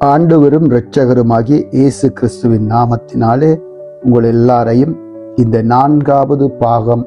ஆண்டவரும் இரட்சகருமாகிய இயேசு கிறிஸ்துவின் நாமத்தினாலே உங்கள் எல்லாரையும் இந்த 4வது பாகம்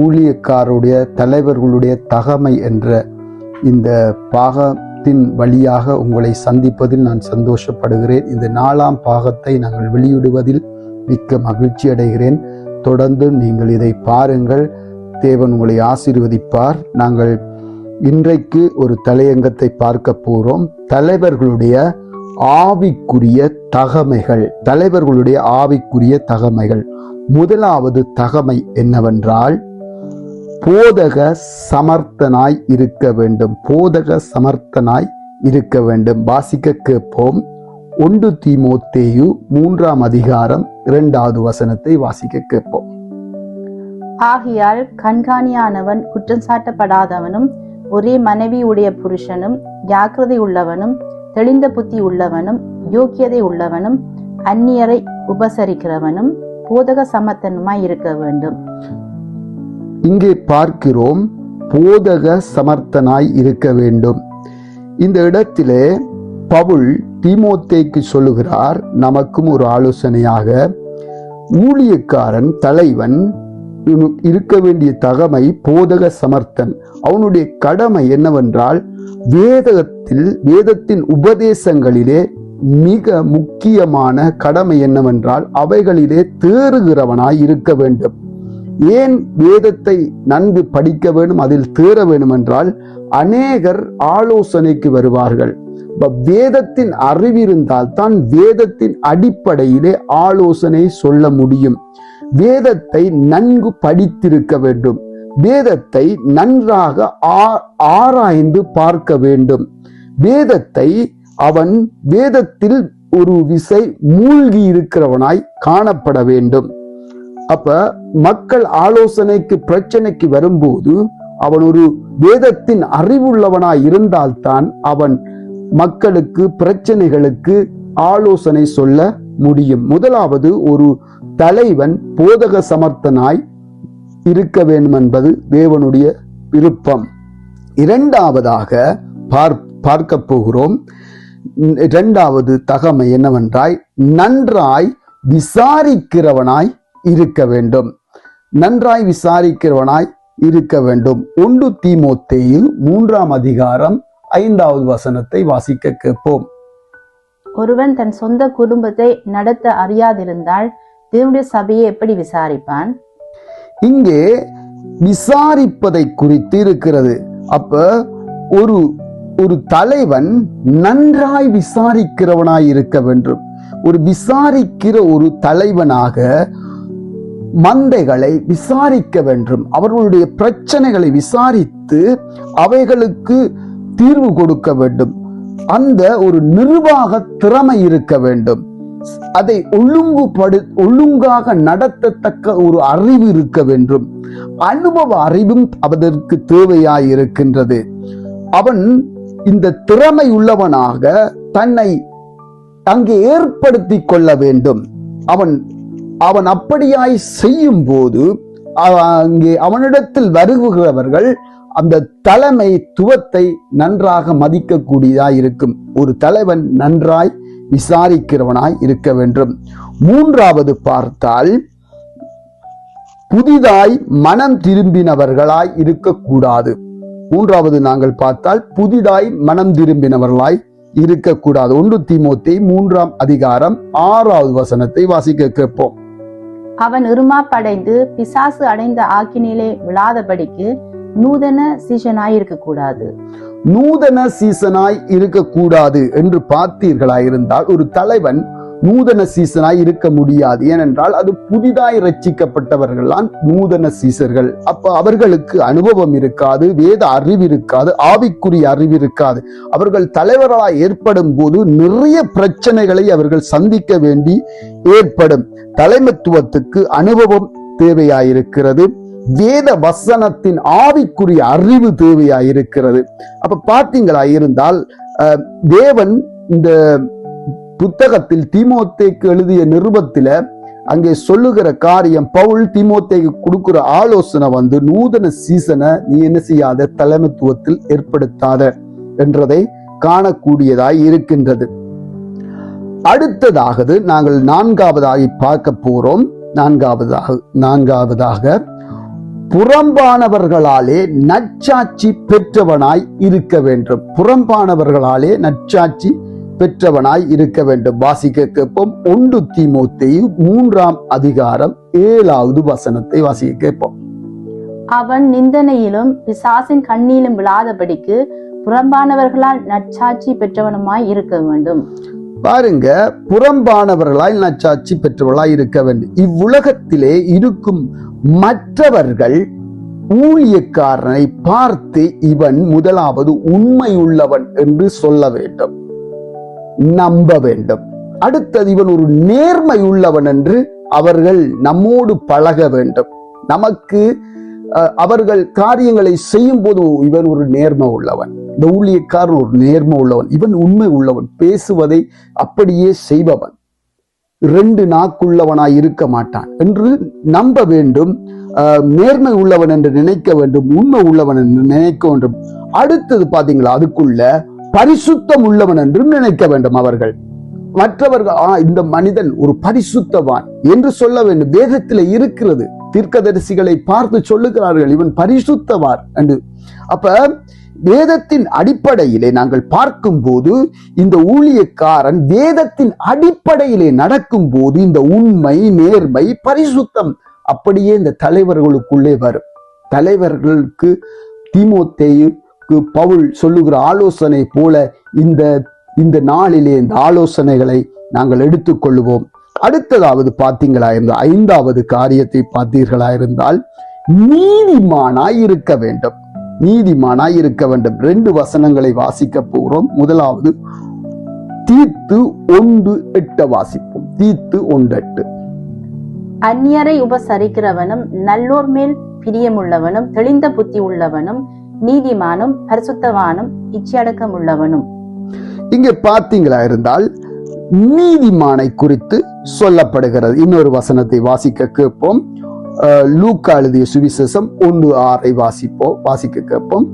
ஊழியக்காரருடைய தலைவர்களுடைய தகமை என்ற இந்த பாகத்தின் வழியாக உங்களை சந்திப்பதில் நான் சந்தோஷப்படுகிறேன். இந்த 4ஆம் பாகத்தை நாங்கள் வெளியிடுவதில் மிக்க மகிழ்ச்சி அடைகிறேன். தொடர்ந்து நீங்கள் இதை பாருங்கள். தேவன் உங்களை ஆசீர்வதிப்பார். நாங்கள் இன்றைக்கு ஒரு தலையங்கத்தை பார்க்க போறோம். தலைவர்களுடைய ஆவிக்குரிய தகமைகள். முதலாவது தகமை என்னவென்றால் போதக சமர்த்தனாய் இருக்க வேண்டும். வாசிக்க கேட்போம். 1 தீமோத்தேயு 3ஆம் அதிகாரம் 2வது வசனத்தை வாசிக்க கேட்போம். ஆகையால் கண்காணியானவன் குற்றம் சாட்டப்படாதவனும் ஒரே மனைவி உடைய புருஷனும் ஜாக்கிரதை உள்ளவனும் தெளிந்த புத்தி உள்ளவனும் யோக்கியதை உள்ளவனும் அந்நியரை உபசரிக்கிறவனும் போதக சமர்த்தனுமாய் இருக்க வேண்டும். இங்கே பார்க்கிறோம், போதக சமர்த்தனாய் இருக்க வேண்டும். இந்த இடத்திலே பவுல் தீமோத்தேக்கு சொல்லுகிறார், நமக்கும் ஒரு ஆலோசனையாக ஊழியக்காரன் தலைவன் இருக்க வேண்டிய தகமை போதக சமர்த்தன். அவனுடைய கடமை என்னவென்றால் வேதத்தின் உபதேசங்களிலே மிக முக்கியமான கடமை என்னவென்றால் அவைகளிலே தேறுகிறவனாய் இருக்க வேண்டும். ஏன் வேதத்தை நன்கு படிக்க வேண்டும், அதில் தேற வேண்டும் என்றால் அநேகர் ஆலோசனைக்கு வருவார்கள். வேதத்தின் அறிவிருந்தால் தான் வேதத்தின் அடிப்படையிலே ஆலோசனை சொல்ல முடியும். வேதத்தை நன்கு படித்திருக்க வேண்டும். வேதத்தை நன்றாக ஆராய்ந்து பார்க்க வேண்டும். வேதத்தில் ஒரு விசை மூழ்கி இருக்கிறவனாய் காணப்பட வேண்டும். அப்ப மக்கள் ஆலோசனைக்கு பிரச்சனைக்கு வரும்போது அவன் ஒரு வேதத்தின் அறிவுள்ளவனாய் இருந்தால்தான் அவன் மக்களுக்கு பிரச்சனைகளுக்கு ஆலோசனை சொல்ல முடியும். முதலாவது, ஒரு தலைவன் போதக சமர்த்தனாய் இருக்க வேண்டும் என்பது தேவனுடைய விருப்பம். இரண்டாவதாக பார்க்க போகிறோம். 2வது தகமை என்னவென்றால் நன்றாய் விசாரிக்கிறவனாய் இருக்க வேண்டும். 1 தீமோத்தேயு 3ஆம் அதிகாரம் 5வது வசனத்தை வாசிக்க கேட்போம். ஒருவன் தன் சொந்த குடும்பத்தை நடத்த அறியாதிருந்தால் தேவனுடைய சபையை எப்படி விசாரிப்பான்? இங்கே விசாரிப்பதை குறித்து இருக்கிறது. அப்ப ஒரு தலைவன் நன்றாய் விசாரிக்கிறவனாய் இருக்க வேண்டும். விசாரிக்கிற ஒரு தலைவனாக மந்தைகளை விசாரிக்க வேண்டும். அவர்களுடைய பிரச்சனைகளை விசாரித்து அவைகளுக்கு தீர்வு கொடுக்க வேண்டும். அந்த ஒரு நிர்வாக திறமை இருக்க வேண்டும். அதை ஒழுங்காக நடத்தத்தக்க ஒரு அறிவு இருக்க வேண்டும். அனுபவ அறிவும் அதற்கு தேவையாயிருக்கின்றது. அவன் இந்த திறமை உள்ளவனாக தன்னை அங்கே ஏற்படுத்தி கொள்ள வேண்டும். அவன் அப்படியாய் செய்யும் போது அங்கே அவனிடத்தில் வருகிறவர்கள் அந்த தலைமைத்துவத்தை நன்றாக மதிக்கக்கூடியதாய் இருக்கும். ஒரு தலைவன் நன்றாய் விசாரிக்கிறவனாய் இருக்க வேண்டும். 3வது பார்த்தால் புதிதாய் மனம் திரும்பினவர்களாய் இருக்கக்கூடாது. 3வது நாங்கள் பார்த்தால் புதிதாய் மனம் திரும்பினவர்களாய் இருக்கக்கூடாது. 1 தீமோத்தேயு 3ஆம் அதிகாரம் 6வது வசனத்தை வாசிக்க கேட்போம். அவன் இருமாப்படைந்து பிசாசு அடைந்த ஆக்கினிலே விழாதபடிக்கு நூதன சீசனாய் இருக்கக்கூடாது என்று பார்த்தீர்களாயிருந்தால் ஒரு தலைவன் நூதன சீசனாய் இருக்க முடியாது. ஏனென்றால் அது புதிதாய் ரட்சிக்கப்பட்டவர்கள் தான் நூதன சீசர்கள். அப்ப அவர்களுக்கு அனுபவம் இருக்காது, வேத அறிவு இருக்காது, ஆவிக்குரிய அறிவு இருக்காது. அவர்கள் தலைவர்களாய் ஏற்படும் போது நிறைய பிரச்சனைகளை அவர்கள் சந்திக்க வேண்டி ஏற்படும். தலைமைத்துவத்துக்கு அனுபவம் தேவையாயிருக்கிறது. வேத வசனத்தின் ஆவிக்குரிய அறிவு தேவையாயிருக்கிறது. அப்ப பார்த்தீங்களா இருந்தால் தேவன் இந்த புத்தகத்தில் தீமோத்தேக்கு எழுதிய நிருபத்தில அங்கே சொல்லுகிற காரியம், பவுல் தீமோத்தேக்கு கொடுக்கிற ஆலோசனை நூதன சீசனை நீ என்ன செய்யாத, தலைமைத்துவத்தில் ஏற்படுத்தாத என்றதை காணக்கூடியதாய் இருக்கின்றது. அடுத்ததாக நாங்கள் நான்காவதாக பார்க்க போறோம். நான்காவதாக புறம்பானவர்களாலே நற்சாட்சி பெற்றவனாய் இருக்க வேண்டும். புறம்பானவர்களாலே நற்சாட்சி பெற்றவனாய் இருக்க வேண்டும். வாசிக்க கேட்போம். 1 தீமோத்தேயு 3ஆம் அதிகாரம் 7வது வசனத்தை வாசிக்க கேட்போம். அவன் நிந்தனையிலும் பிசாசின் கண்ணியிலும் விழாதபடிக்கு புறம்பானவர்களால் நற்சாட்சி பெற்றவனுமாய் இருக்க வேண்டும். பாருங்க, புறம்பானவர்களாய் நற்சாட்சி பெற்றவர்களாய் இருக்க வேண்டும். இவ்வுலகத்திலே இருக்கும் மற்றவர்கள் ஊழியக்காரனை பார்த்து இவன் முதலாவது உண்மையுள்ளவன் என்று சொல்ல வேண்டும், நம்ப வேண்டும். அடுத்தது இவன் ஒரு நேர்மை உள்ளவன் என்று அவர்கள் நம்மோடு பழக வேண்டும். நமக்கு அவர்கள் காரியங்களை செய்யும் போது இவன் ஒரு நேர்மை உள்ளவன், இந்த ஊழியக்காரன் ஒரு நேர்மை உள்ளவன், இவன் உண்மை உள்ளவன், பேசுவதை அப்படியே செய்பவன், 2 நாக்குள்ளவனாய் இருக்க மாட்டான் என்று நம்ப வேண்டும். நேர்மை உள்ளவன் என்று நினைக்க வேண்டும், உண்மை உள்ளவன் என்று நினைக்க வேண்டும். அடுத்தது பாத்தீங்களா, அதுக்குள்ள பரிசுத்தம் உள்ளவன் என்று நினைக்க வேண்டும். அவர்கள் மற்றவர்கள் இந்த மனிதன் ஒரு பரிசுத்தவான் என்று சொல்ல வேண்டும். வேதத்தில் இருக்கிறது, தீர்க்கதரிசிகளை பார்த்து சொல்லுகிறார்கள் இவன் பரிசுத்தவான் என்று. அப்ப வேதத்தின் அடிப்படையிலே நாங்கள் பார்க்கும் போது இந்த ஊழியக்காரன் வேதத்தின் அடிப்படையிலே நடக்கும் போது இந்த உண்மை, நேர்மை, பரிசுத்தம் அப்படியே இந்த தலைவர்களுக்குள்ளே வரும். தலைவர்களுக்கு தீமோத்தேயுக்கு பவுல் சொல்லுகிற ஆலோசனை போல இந்த நாளிலே இந்த ஆலோசனைகளை நாங்கள் எடுத்துக்கொள்வோம். அடுத்ததாவது பார்த்தீங்களா இருந்தால் 5வது காரியத்தை பார்த்தீர்களா இருந்தால் நீதிமானாய் இருக்க வேண்டும். நீதிமானாய் இருக்க வேண்டும். 2 வசனங்களை வாசிக்க போகிறோம். முதலாவது தீத்து 1:8 வாசிப்போம். தீத்து 1:8. அந்நியரை உபசரிக்கிறவனும் நல்லோர் மேல் பிரியமுள்ளவனும் தெளிந்த புத்தி உள்ளவனும் நீதிமானும் பரிசுத்தவானும் இச்சையடக்கம் உள்ளவனும். இங்கே பார்த்தீங்களா இருந்தால் நீதிமானை குறித்து சொல்லப்படுகிறது. இன்னொரு வசனத்தை வாசிக்க கேட்போம். லூக்கா எழுதிய சுவிசேஷம் 1:6 வாசிக்க கேட்போம்.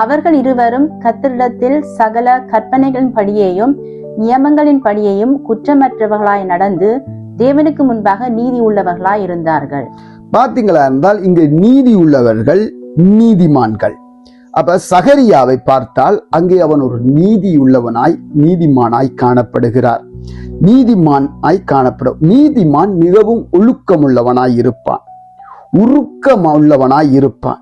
அவர்கள் இருவரும் கர்த்தரிடத்தில் சகல கற்பனைகளின் படியையும் நியமங்களின் படியையும் குற்றமற்றவர்களாய் நடந்து தேவனுக்கு முன்பாக நீதி உள்ளவர்களாய் இருந்தார்கள். பார்த்தீங்களா இருந்தால் இங்கு நீதி உள்ளவர்கள் நீதிமான்கள். அப்ப சகரியாவை பார்த்தால் அங்கே அவன் ஒரு நீதியுள்ளவனாய் நீதிமானாய் காணப்படுகிறார். நீதிமானாய் காணப்படும். நீதிமான் மிகவும் ஒழுக்கமுள்ளவனாய் இருப்பான், உருக்கம் உள்ளவனாய் இருப்பான்,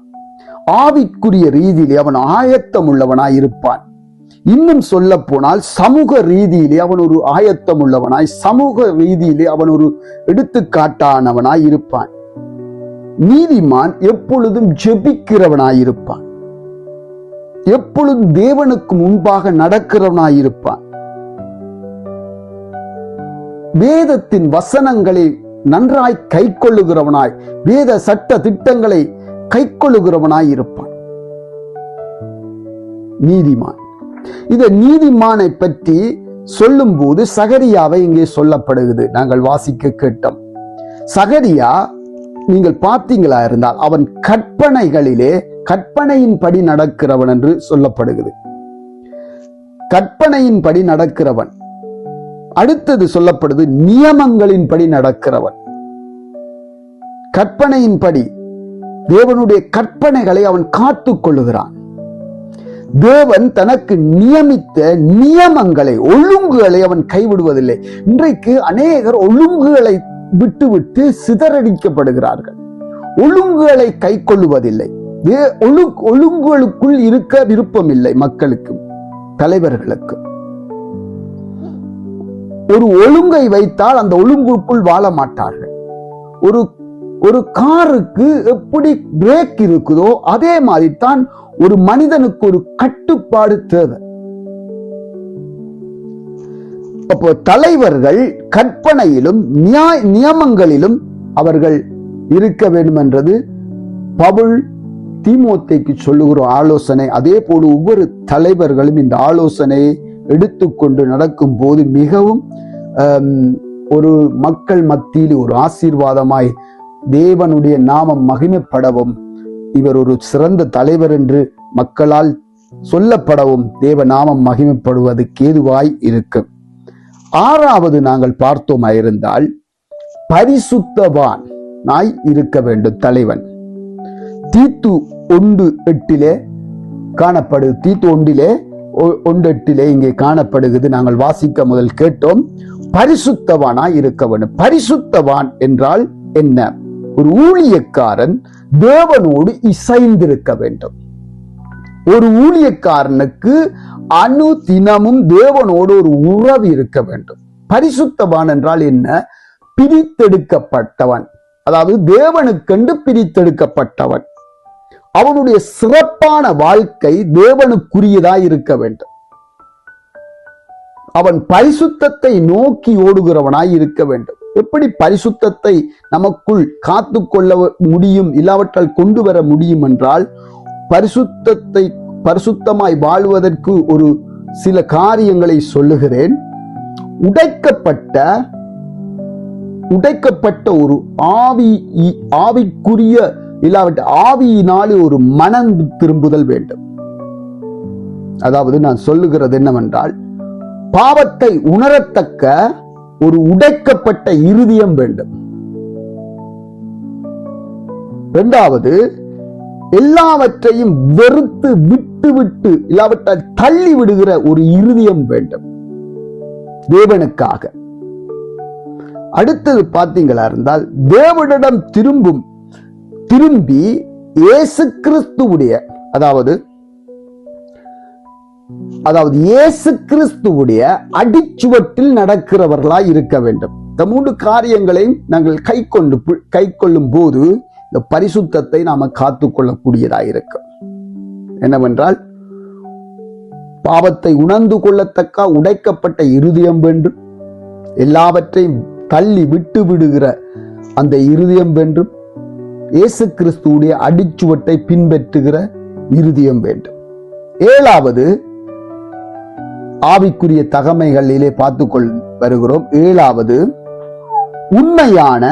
ஆவிக்குரிய ரீதியிலே அவன் ஆயத்தம் உள்ளவனாய் இருப்பான். இன்னும் சொல்ல போனால் சமூக ரீதியிலே அவன் ஒரு ஆயத்தம் உள்ளவனாய், சமூக ரீதியிலே அவன் ஒரு எடுத்துக்காட்டானவனாய் இருப்பான். நீதிமான் எப்பொழுதும் ஜெபிக்கிறவனாய் இருப்பான், எப்பொழுதும் தேவனுக்கு முன்பாக நடக்கிறவனாயிருப்பான். வேதத்தின் வசனங்களை நன்றாய் கை கொள்ளுகிறவனாய், வேத சட்ட திட்டங்களை கை கொள்ளுகிறவனாய் இருப்பான் நீதிமான். இந்த நீதிமானை பற்றி சொல்லும் போது சகரியாவை இங்கே சொல்லப்படுகிறது. நாங்கள் வாசிக்க கேட்டோம். சகரியா நீங்கள் பார்த்தீங்களா இருந்தால் அவன் கற்பனைகளிலே கற்பனையின்படி நடக்கிறவன் என்று சொல்லப்படுகிறது. கற்பனையின்படி நடக்கிறவன். அடுத்தது சொல்லப்படுது நியமங்களின்படி நடக்கிறவன். கற்பனையின்படி தேவனுடைய கற்பனைகளை அவன் காத்து கொள்ளுகிறான். தேவன் தனக்கு நியமித்த நியமங்களை, ஒழுங்குகளை அவன் கைவிடுவதில்லை. இன்றைக்கு அநேகர் ஒழுங்குகளை விட்டுவிட்டு சிதறடிக்கப்படுகிறார்கள். ஒழுங்குகளை கை கொள்ளுவதில்லை. ஒழுங்குகளுக்குள் இருக்க விருப்பம் இல்லை மக்களுக்கு, தலைவர்களுக்கு. ஒரு ஒழுங்கை வைத்தால் அந்த ஒழுங்குக்குள் வாழ மாட்டார்கள். ஒரு காருக்கு எப்படி பிரேக் இருக்குதோ அதே மாதிரி தான் ஒரு மனிதனுக்கு ஒரு கட்டுப்பாடு தேவை. அப்போ தலைவர்கள் கற்பனையிலும் நியமங்களிலும் அவர்கள் இருக்க வேண்டும் என்றது பவுல் தீமோத்தேயுக்கு சொல்லுகிற ஆலோசனை. அதே போல ஒவ்வொரு தலைவர்களும் இந்த ஆலோசனையை எடுத்துக்கொண்டு நடக்கும் போது மிகவும் ஒரு மக்கள் மத்தியில் ஒரு ஆசீர்வாதமாய் தேவனுடைய நாமம் மகிமைப்படவும், இவர் ஒரு சிறந்த தலைவர் என்று மக்களால் சொல்லப்படவும் தேவ நாமம் மகிமைப்படுவதற்கு ஏதுவாய் இருக்கும். ஆறாவது நாங்கள் பார்த்தோமாயிருந்தால் பரிசுத்தவான் நாய் இருக்க வேண்டும் தலைவன். தீத்து 1:8 காணப்படுது. தீத்து 1:8 இங்கே காணப்படுகிறது. நாங்கள் வாசிக்க முதல் கேட்டோம். பரிசுத்தவானாய் இருக்க வேண்டும். பரிசுத்தவான் என்றால் என்ன? ஒரு ஊழியக்காரன் தேவனோடு இசைந்திருக்க வேண்டும். ஒரு ஊழியக்காரனுக்கு அனுதினமும் தேவனோடு ஒரு உறவு இருக்க வேண்டும். பரிசுத்தவான் என்றால் என்ன? பிரித்தெடுக்கப்பட்டவன், அதாவது தேவனுக்கென்று பிரித்தெடுக்கப்பட்டவன். அவனுடைய சிறப்பான வாழ்க்கை தேவனுக்குரியதாய் இருக்க வேண்டும். அவன் பரிசுத்தத்தை நோக்கி ஓடுகிறவனாய் இருக்க வேண்டும். எப்படி பரிசுத்தத்தை நமக்குள் காத்து கொள்ள முடியும், இல்லாவற்றால் கொண்டு வர முடியும் என்றால், பரிசுத்தமாய் வாழ்வதற்கு ஒரு சில காரியங்களை சொல்லுகிறேன். உடைக்கப்பட்ட ஒரு ஆவிக்குரிய இல்லாவிட்ட ஆவியினாலே ஒரு மனம் திரும்புதல் வேண்டும். அதாவது நான் சொல்லுகிறது என்னவென்றால், பாவத்தை உணரத்தக்க ஒரு உடைக்கப்பட்ட இருதயம் வேண்டும். இரண்டாவது, எல்லாவற்றையும் வெறுத்து விட்டு இல்லாவிட்டால் தள்ளி விடுகிற ஒரு இருதயம் வேண்டும் தேவனுக்காக. அடுத்தது பார்த்தீங்களா இருந்தால், தேவனிடம் திரும்பி இயேசு கிறிஸ்துவுடைய அதாவது இயேசு கிறிஸ்துவுடைய அடிச்சுவட்டில் நடக்கிறவர்களாய் இருக்க வேண்டும். இந்த 3 காரியங்களையும் நாங்கள் கை கொள்ளும் போது இந்த பரிசுத்தத்தை நாம காத்துக்கொள்ளக்கூடியதாக இருக்கும். என்னவென்றால், பாவத்தை உணர்ந்து கொள்ளத்தக்க உடைக்கப்பட்ட இருதயம் வேண்டும். எல்லாவற்றையும் தள்ளி விட்டு விடுகிற அந்த இருதயம் வேண்டும். இயேசு கிறிஸ்துவுடைய அடிச்சுவட்டை பின்பற்றுகிற இருதயம் வேண்டும். 7வது, ஆவிக்குரிய தகமைகளிலே பார்த்துக்கொள் வருகிறோம். 7வது, உண்மையான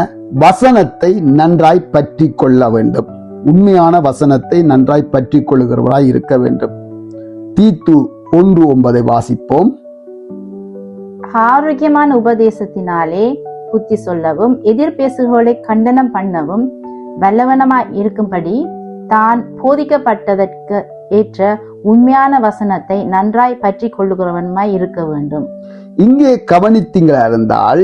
வசனத்தை நன்றாய் பற்றி கொள்ள வேண்டும். உண்மையான வசனத்தை நன்றாய் பற்றி கொள்ளுகிறவராய் இருக்க வேண்டும். தீத்து 1:9 வாசிப்போம். ஆரோக்கியமான உபதேசத்தினாலே புத்தி சொல்லவும் எதிர்பேசுகளை கண்டனம் பண்ணவும் வல்லவனமாய் இருக்கும்படி தான் போதிக்கப்பட்டதற்கு ஏற்ற உண்மையான வசனத்தை நன்றாய் பற்றி கொள்ளுகிறவனுமாய் இருக்க வேண்டும். இங்கே கவனித்தீங்களா இருந்தால்,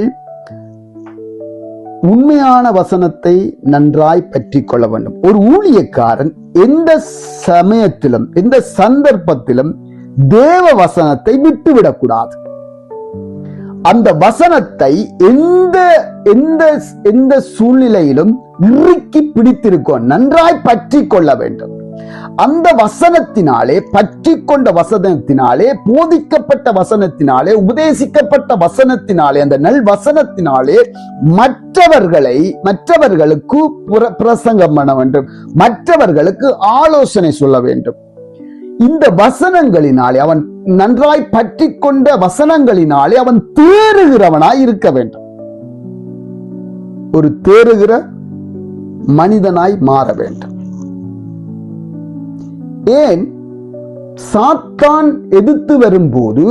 உண்மையான வசனத்தை நன்றாய் பற்றி கொள்ள வேண்டும். ஒரு ஊழியக்காரன் எந்த சமயத்திலும் எந்த சந்தர்ப்பத்திலும் தேவ வசனத்தை விட்டுவிடக்கூடாது. அந்த வசனத்தை எந்த சூழ்நிலையிலும் இறுக்கி பிடித்திருக்கும், நன்றாய் பற்றி கொள்ள வேண்டும். அந்த வசனத்தினாலே, பற்றி கொண்ட வசனத்தினாலே, போதிக்கப்பட்ட வசனத்தினாலே, உபதேசிக்கப்பட்ட வசனத்தினாலே, அந்த நல் வசனத்தினாலே மற்றவர்களுக்கு பிரசங்கம் பண்ண வேண்டும், மற்றவர்களுக்கு ஆலோசனை சொல்ல வேண்டும். இந்த வசனங்களினாலே, அவன் நன்றாய் பற்றி கொண்ட வசனங்களினாலே அவன் தேறுகிறவனாய் இருக்க வேண்டும். ஒரு தேறுகிற மனிதனாய் மாற வேண்டும். ஏன்? சாத்தான் எதிர்த்து வரும்போது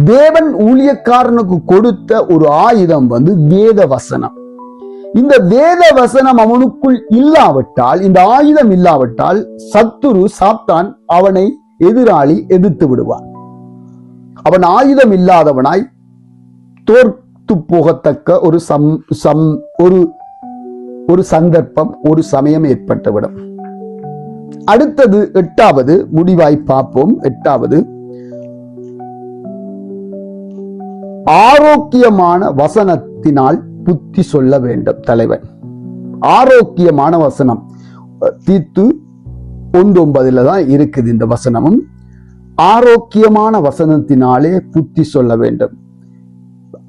தேவன் ஊழியக்காரனுக்கு கொடுத்த ஒரு ஆயுதம் வேத வசனம். இந்த வேத வசனம் அவனுக்குள் இல்லாவிட்டால், இந்த ஆயுதம் இல்லாவிட்டால், சாத்தான் அவனை எதிராளி எதிர்த்து விடுவான். அவன் ஆயுதம் இல்லாதவனாய் தோற்று போகத்தக்க ஒரு சந்தர்ப்பம், ஒரு சமயம் ஏற்பட்டுவிடும். அடுத்தது 8வது முடிவாய் பார்ப்போம். 8வது, ஆரோக்கியமான வசனத்தினால் புத்தி சொல்ல வேண்டும் தலைவன். ஆரோக்கியமான வசனம் தீத்து 1:9 தான் இருக்குது இந்த வசனமும். ஆரோக்கியமான வசனத்தினாலே புத்தி சொல்ல வேண்டும்.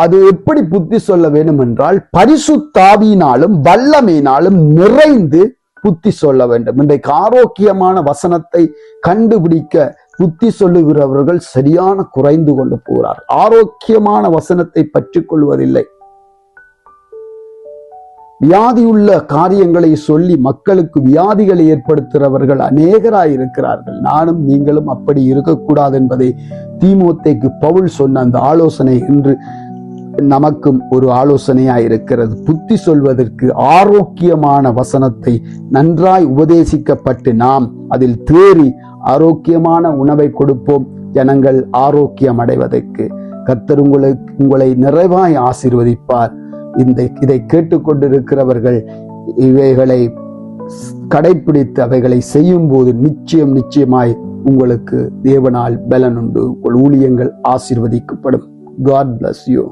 அது எப்படி புத்தி சொல்ல வேண்டும் என்றால், பரிசுத்தாவியினாலும் வல்லமையினாலும் நிறைந்து புத்தி சொல்ல வேண்டும். இன்றைக்கு ஆரோக்கியமான வசனத்தை கண்டுபிடிக்க புத்தி சொல்லுகிறவர்கள் சரியான குறைந்து கொண்டு போகிறார். ஆரோக்கியமான வசனத்தை பற்றி கொள்வதில்லை. வியாதியுள்ள காரியங்களை சொல்லி மக்களுக்கு வியாதிகளை ஏற்படுத்துகிறவர்கள் அநேகராய் இருக்கிறார்கள். நானும் நீங்களும் அப்படி இருக்கக்கூடாது என்பதை தீமோத்தேக்கு பவுல் சொன்ன அந்த ஆலோசனை இன்று நமக்கும் ஒரு ஆலோசனையாய் இருக்கிறது. புத்தி சொல்வதற்கு ஆரோக்கியமான வசனத்தை நன்றாய் உபதேசிக்கப்பட்டு நாம் அதில் தேறி ஆரோக்கியமான உணவை கொடுப்போம், ஜனங்கள் ஆரோக்கியம் அடைவதற்கு. கர்த்தர் உங்களை நிறைவாய் ஆசீர்வதிப்பார். இதை கேட்டுக்கொண்டிருக்கிறவர்கள் இவைகளை கடைபிடித்து அவைகளை செய்யும் போது நிச்சயமாய் உங்களுக்கு தேவனால் பலன் உண்டு. உங்கள் ஊழியங்கள் ஆசீர்வதிக்கப்படும். God bless you.